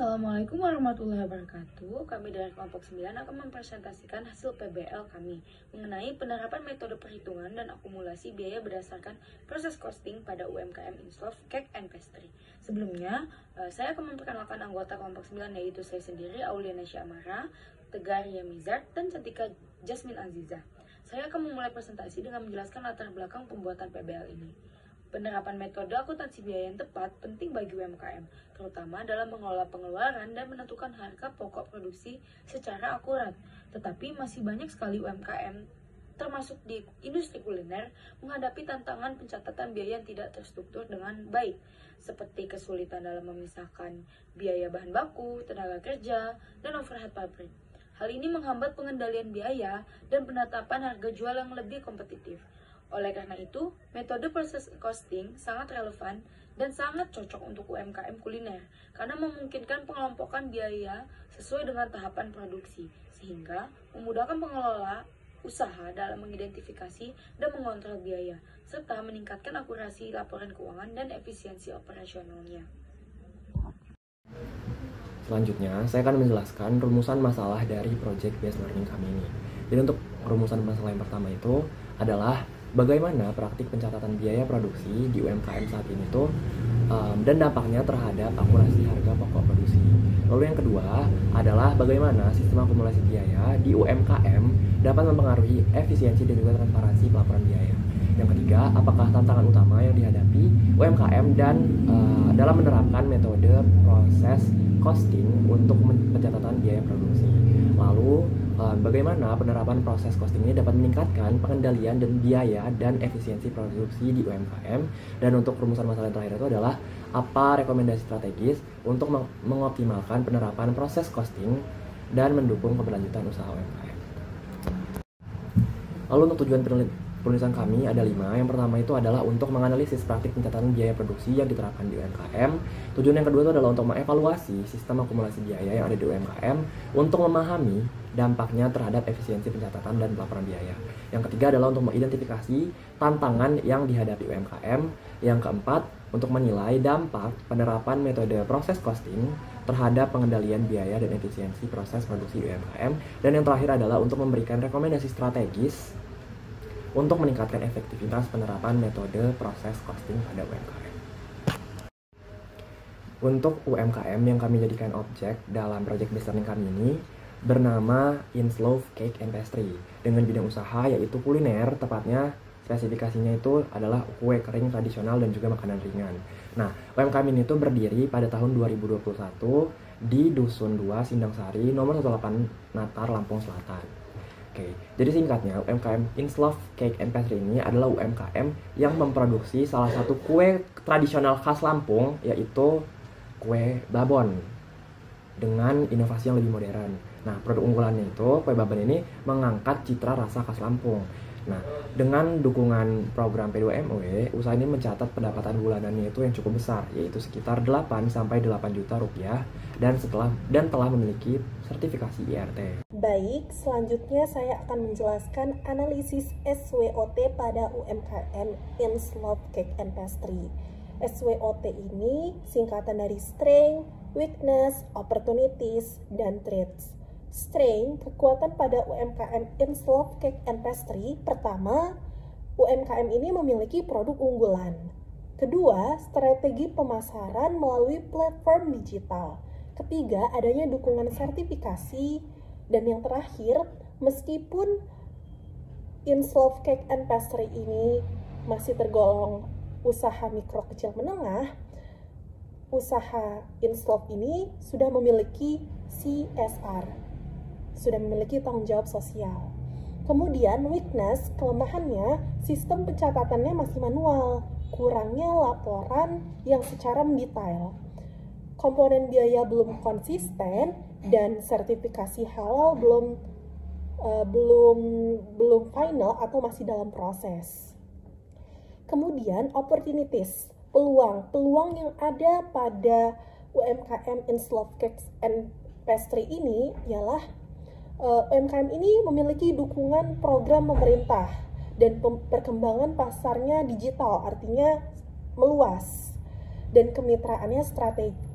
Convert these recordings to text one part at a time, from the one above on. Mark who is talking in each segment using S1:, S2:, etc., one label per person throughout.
S1: Assalamualaikum warahmatullahi wabarakatuh. Kami dari kelompok 9 akan mempresentasikan hasil PBL kami mengenai penerapan metode perhitungan dan akumulasi biaya berdasarkan proses costing pada UMKM Inslof Cake and Pastry. Sebelumnya, saya akan memperkenalkan anggota kelompok 9 yaitu saya sendiri, Auliana Syamara, Tegar Yamizard, dan Cantika Jasmine Aziza. Saya akan memulai presentasi dengan menjelaskan latar belakang pembuatan PBL ini. Penerapan metode akuntansi biaya yang tepat penting bagi UMKM, terutama dalam mengelola pengeluaran dan menentukan harga pokok produksi secara akurat. Tetapi masih banyak sekali UMKM, termasuk di industri kuliner, menghadapi tantangan pencatatan biaya yang tidak terstruktur dengan baik, seperti kesulitan dalam memisahkan biaya bahan baku, tenaga kerja, dan overhead pabrik. Hal ini menghambat pengendalian biaya dan penetapan harga jual yang lebih kompetitif. Oleh karena itu, metode proses costing sangat relevan dan sangat cocok untuk UMKM kuliner karena memungkinkan pengelompokan biaya sesuai dengan tahapan produksi, sehingga memudahkan pengelola usaha dalam mengidentifikasi dan mengontrol biaya, serta meningkatkan akurasi laporan keuangan dan efisiensi operasionalnya.
S2: Selanjutnya, saya akan menjelaskan rumusan masalah dari project based learning kami ini. Jadi untuk rumusan masalah yang pertama itu adalah bagaimana praktik pencatatan biaya produksi di UMKM saat ini dan dampaknya terhadap akurasi harga pokok produksi. Lalu yang kedua adalah bagaimana sistem akumulasi biaya di UMKM dapat mempengaruhi efisiensi dan juga transparansi pelaporan biaya. Yang ketiga, apakah tantangan utama yang dihadapi UMKM dan dalam menerapkan metode proses costing untuk pencatatan biaya produksi. Lalu, bagaimana penerapan proses costing ini dapat meningkatkan pengendalian dan biaya dan efisiensi produksi di UMKM. Dan untuk rumusan masalah yang terakhir itu adalah apa rekomendasi strategis untuk mengoptimalkan penerapan proses costing dan mendukung keberlanjutan usaha UMKM. Lalu untuk tujuan penulisan kami ada 5. Yang pertama itu adalah untuk menganalisis praktik pencatatan biaya produksi yang diterapkan di UMKM. Tujuan yang kedua itu adalah untuk mengevaluasi sistem akumulasi biaya yang ada di UMKM untuk memahami dampaknya terhadap efisiensi pencatatan dan pelaporan biaya. Yang ketiga adalah untuk mengidentifikasi tantangan yang dihadapi UMKM. Yang keempat, untuk menilai dampak penerapan metode proses costing terhadap pengendalian biaya dan efisiensi proses produksi UMKM. Dan yang terakhir adalah untuk memberikan rekomendasi strategis untuk meningkatkan efektivitas penerapan metode proses costing pada UMKM. Untuk UMKM yang kami jadikan objek dalam project based learning kami ini bernama Inslof Cake and Pastry dengan bidang usaha yaitu kuliner, tepatnya spesifikasinya itu adalah kue kering tradisional dan juga makanan ringan. Nah, UMKM ini tuh berdiri pada tahun 2021 di Dusun 2 Sindang Sari, nomor 18 Natar, Lampung Selatan. Oke, jadi singkatnya UMKM Inslof Cake and Pastry ini adalah UMKM yang memproduksi salah satu kue tradisional khas Lampung yaitu kue babon dengan inovasi yang lebih modern. Nah, produk unggulannya itu kue babon ini mengangkat citra rasa khas Lampung. Nah, dengan dukungan program P2MW, usaha ini mencatat pendapatan bulanannya itu yang cukup besar, yaitu sekitar 8-8 juta rupiah dan telah memiliki sertifikasi IRT.
S3: Baik, selanjutnya saya akan menjelaskan analisis SWOT pada UMKM Inslof Cake and Pastry. SWOT ini singkatan dari Strength, Weakness, Opportunities, dan Threats. Strength, kekuatan pada UMKM Inslof Cake and Pastry. Pertama, UMKM ini memiliki produk unggulan. Kedua, strategi pemasaran melalui platform digital. Ketiga, adanya dukungan sertifikasi. Dan yang terakhir, meskipun Inslof Cake and Pastry ini masih tergolong usaha mikro kecil menengah, usaha Inslof ini sudah memiliki CSR, sudah memiliki tanggung jawab sosial. Kemudian weakness, kelemahannya sistem pencatatannya masih manual, kurangnya laporan yang secara mendetail. Komponen biaya belum konsisten dan sertifikasi halal belum final atau masih dalam proses. Kemudian opportunities, peluang yang ada pada UMKM Inslof Cake and Pastry ini ialah UMKM ini memiliki dukungan program pemerintah dan perkembangan pasarnya digital, artinya meluas, dan kemitraannya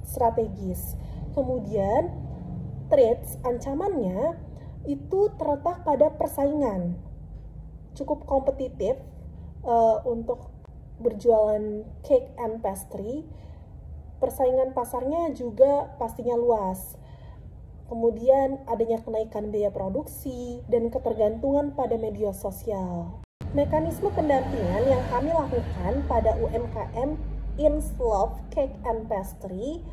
S3: strategis. Kemudian, threats ancamannya itu terletak pada persaingan. Cukup kompetitif untuk berjualan cake and pastry. Persaingan pasarnya juga pastinya luas. Kemudian adanya kenaikan biaya produksi dan ketergantungan pada media sosial. Mekanisme pendampingan yang kami lakukan pada UMKM Inslove Cake and Pastry,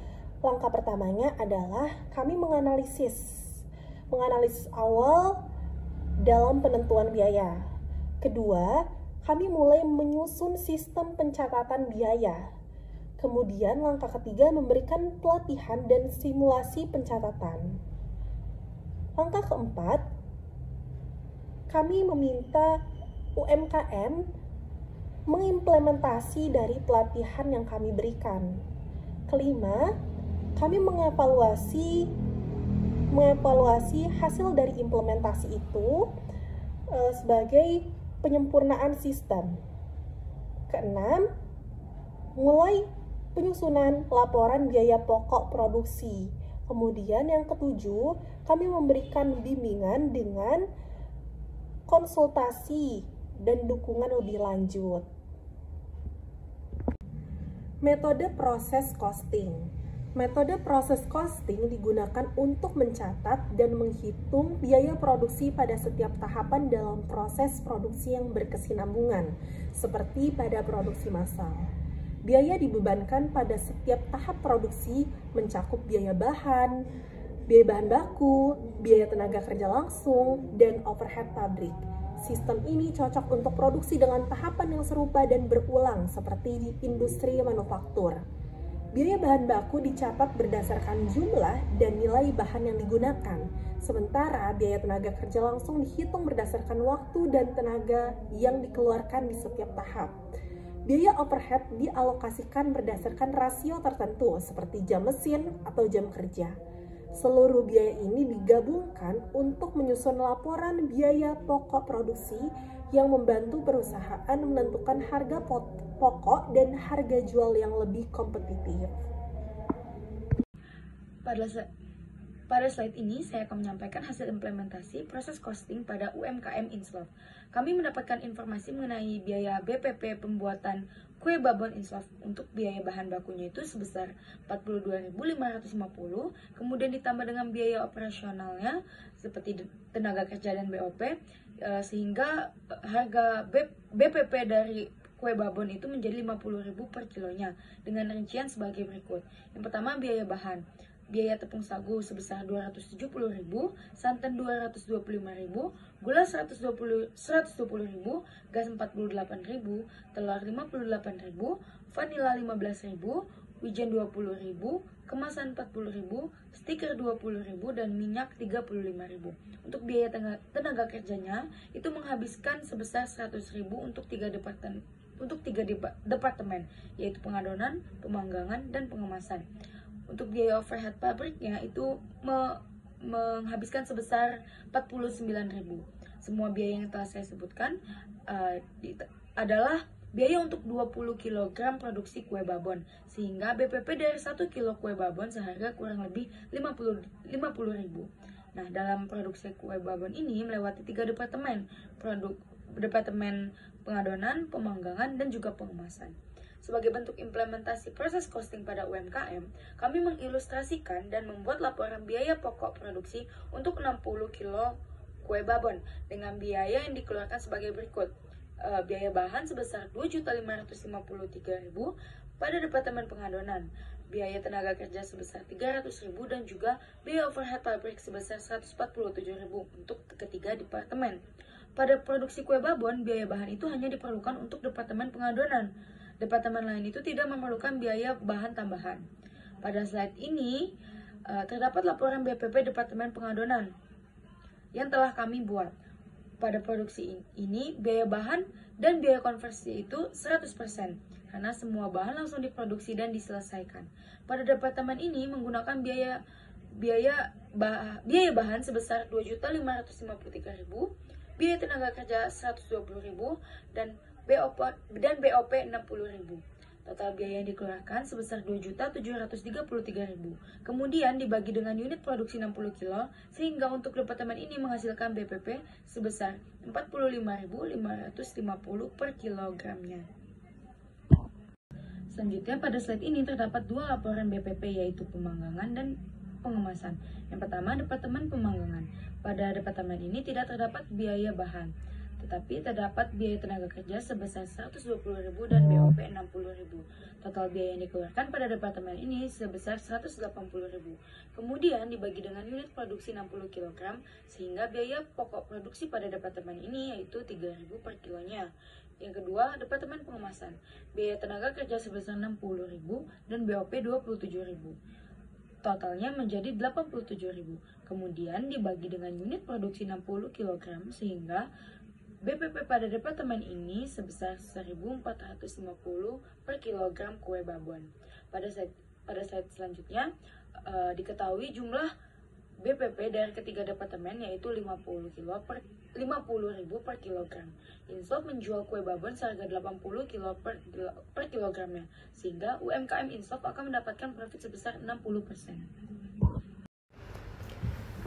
S3: langkah pertamanya adalah kami menganalisis awal dalam penentuan biaya. Kedua, kami mulai menyusun sistem pencatatan biaya. Kemudian langkah ketiga memberikan pelatihan dan simulasi pencatatan. Langkah keempat, kami meminta UMKM mengimplementasi dari pelatihan yang kami berikan. Kelima, kami mengevaluasi hasil dari implementasi itu sebagai penyempurnaan sistem. Keenam, mulai penyusunan laporan biaya pokok produksi. Kemudian yang ketujuh, kami memberikan bimbingan dengan konsultasi dan dukungan lebih lanjut. Metode proses costing. Metode proses costing digunakan untuk mencatat dan menghitung biaya produksi pada setiap tahapan dalam proses produksi yang berkesinambungan, seperti pada produksi massal. Biaya dibebankan pada setiap tahap produksi mencakup biaya bahan baku, biaya tenaga kerja langsung, dan overhead pabrik. Sistem ini cocok untuk produksi dengan tahapan yang serupa dan berulang seperti di industri manufaktur. Biaya bahan baku dicatat berdasarkan jumlah dan nilai bahan yang digunakan, sementara biaya tenaga kerja langsung dihitung berdasarkan waktu dan tenaga yang dikeluarkan di setiap tahap. Biaya overhead dialokasikan berdasarkan rasio tertentu seperti jam mesin atau jam kerja. Seluruh biaya ini digabungkan untuk menyusun laporan biaya pokok produksi yang membantu perusahaan menentukan harga pokok dan harga jual yang lebih kompetitif.
S1: Pada slide ini, saya akan menyampaikan hasil implementasi proses costing pada UMKM Inslove. Kami mendapatkan informasi mengenai biaya BPP pembuatan kue babon Inslove untuk biaya bahan bakunya itu sebesar 42.550, kemudian ditambah dengan biaya operasionalnya seperti tenaga kerja dan BOP, sehingga harga BPP dari kue babon itu menjadi 50.000 per kilonya dengan rincian sebagai berikut. Yang pertama, biaya bahan. Biaya tepung sagu sebesar 270.000, santan 225.000, gula 120.000, gas 48.000, telur 58.000, vanila 15.000, wijen 20.000, kemasan 40.000, stiker 20.000, dan minyak 35.000. Untuk biaya tenaga kerjanya itu menghabiskan sebesar 100.000 untuk tiga departemen, yaitu pengadonan, pemanggangan, dan pengemasan. Untuk biaya overhead pabriknya itu menghabiskan sebesar 49.000. Semua biaya yang telah saya sebutkan adalah biaya untuk 20 kg produksi kue babon, sehingga BPP dari 1 kilo kue babon seharga kurang lebih 50.000. Nah, dalam produksi kue babon ini melewati 3 departemen, departemen pengadonan, pemanggangan, dan juga pengemasan. Sebagai bentuk implementasi proses costing pada UMKM, kami mengilustrasikan dan membuat laporan biaya pokok produksi untuk 60 kilo kue babon dengan biaya yang dikeluarkan sebagai berikut. Biaya bahan sebesar 2.553.000 pada departemen pengadonan, biaya tenaga kerja sebesar 300.000, dan juga biaya overhead pabrik sebesar 147.000 untuk ketiga departemen. Pada produksi kue babon, biaya bahan itu hanya diperlukan untuk departemen pengadonan. Departemen lain itu tidak memerlukan biaya bahan tambahan. Pada slide ini terdapat laporan BPP Departemen Pengadonan yang telah kami buat. Pada produksi ini, biaya bahan dan biaya konversi itu 100%, karena semua bahan langsung diproduksi dan diselesaikan. Pada departemen ini menggunakan biaya bahan sebesar 2.553.000, biaya tenaga kerja 120.000, dan BOP 60.000. Total biaya yang dikeluarkan sebesar 2.733.000. Kemudian dibagi dengan unit produksi 60 kilo, sehingga untuk departemen ini menghasilkan BPP sebesar 45.550 per kilogramnya. Selanjutnya pada slide ini terdapat dua laporan BPP, yaitu pemanggangan dan pengemasan. Yang pertama, departemen pemanggangan. Pada departemen ini tidak terdapat biaya bahan, tetapi terdapat biaya tenaga kerja sebesar 120.000 dan BOP 60.000. Total biaya yang dikeluarkan pada departemen ini sebesar 180.000. Kemudian dibagi dengan unit produksi 60 kg, sehingga biaya pokok produksi pada departemen ini yaitu 3.000 per kilonya. Yang kedua, departemen pengemasan. Biaya tenaga kerja sebesar 60.000 dan BOP 27.000. Totalnya menjadi 87.000. Kemudian dibagi dengan unit produksi 60 kg, sehingga BPP pada departemen ini sebesar 1.450 per kilogram kue babon. Pada slide selanjutnya diketahui jumlah BPP dari ketiga departemen yaitu 50.000 per kilogram. Inslov menjual kue babon seharga 80 kilo per kilogramnya, sehingga UMKM Inslov akan mendapatkan profit sebesar 60%.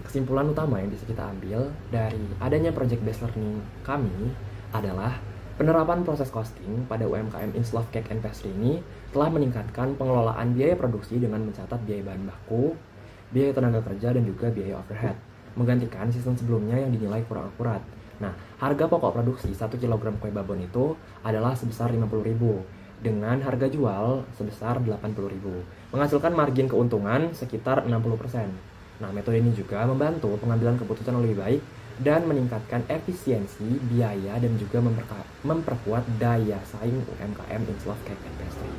S2: Kesimpulan utama yang bisa kita ambil dari adanya project based learning kami adalah penerapan proses costing pada UMKM Inslov Cake and Pastry ini telah meningkatkan pengelolaan biaya produksi dengan mencatat biaya bahan baku, biaya tenaga kerja, dan juga biaya overhead, menggantikan sistem sebelumnya yang dinilai kurang akurat. Nah, harga pokok produksi 1 kg kue babon itu adalah sebesar 50.000 dengan harga jual sebesar 80.000, menghasilkan margin keuntungan sekitar 60%. Nah, metode ini juga membantu pengambilan keputusan lebih baik dan meningkatkan efisiensi biaya dan juga memperkuat daya saing UMKM Inslov Cake and Pastry.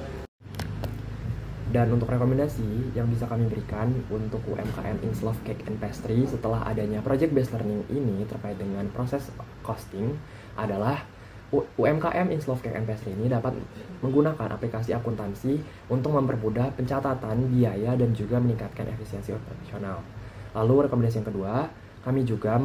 S2: Dan untuk rekomendasi yang bisa kami berikan untuk UMKM Inslov Cake and Pastry setelah adanya project based learning ini terkait dengan proses costing adalah UMKM Inslov Cake and Pastry ini dapat menggunakan aplikasi akuntansi untuk mempermudah pencatatan biaya dan juga meningkatkan efisiensi operasional. Lalu rekomendasi yang kedua, kami juga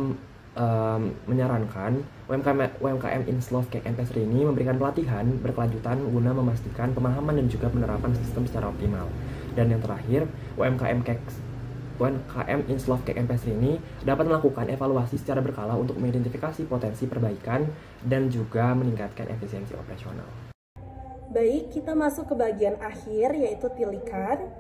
S2: menyarankan UMKM Inslov Cake and Pastry ini memberikan pelatihan berkelanjutan guna memastikan pemahaman dan juga penerapan sistem secara optimal. Dan yang terakhir, UMKM Inslov Cake and Pastry ini dapat melakukan evaluasi secara berkala untuk mengidentifikasi potensi perbaikan dan juga meningkatkan efisiensi operasional.
S3: Baik, kita masuk ke bagian akhir yaitu tilikan.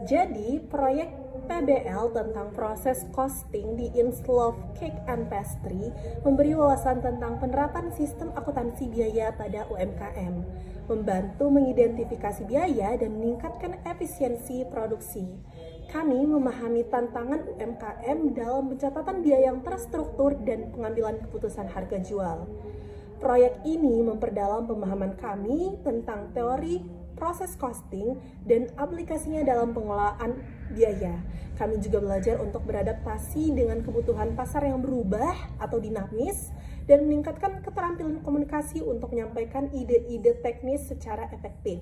S3: Jadi, proyek PBL tentang proses costing di Inslov Cake and Pastry memberi wawasan tentang penerapan sistem akuntansi biaya pada UMKM, membantu mengidentifikasi biaya dan meningkatkan efisiensi produksi. Kami memahami tantangan UMKM dalam pencatatan biaya yang terstruktur dan pengambilan keputusan harga jual. Proyek ini memperdalam pemahaman kami tentang teori proses costing dan aplikasinya dalam pengelolaan biaya. Kami juga belajar untuk beradaptasi dengan kebutuhan pasar yang berubah atau dinamis dan meningkatkan keterampilan komunikasi untuk menyampaikan ide-ide teknis secara efektif.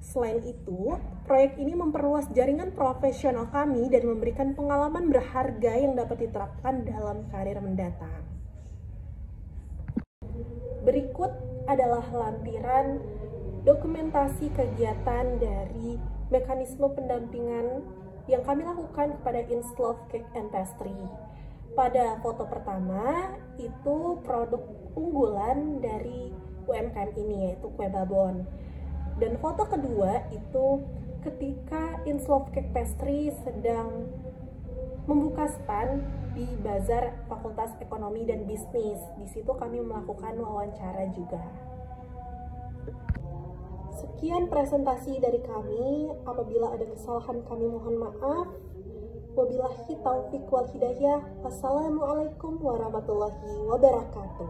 S3: Selain itu, proyek ini memperluas jaringan profesional kami dan memberikan pengalaman berharga yang dapat diterapkan dalam karir mendatang. Berikut adalah lampiran dokumentasi kegiatan dari mekanisme pendampingan yang kami lakukan kepada Inslov Cake and Pastry. Pada foto pertama, itu produk unggulan dari UMKM ini, yaitu kue babon. Dan foto kedua itu ketika Inslov Cake Pastry sedang membuka stand di Bazar Fakultas Ekonomi dan Bisnis. Di situ kami melakukan wawancara juga. Sekian presentasi dari kami. Apabila ada kesalahan kami mohon maaf. Wabillahi taufiq wal hidayah. Wassalamualaikum warahmatullahi wabarakatuh.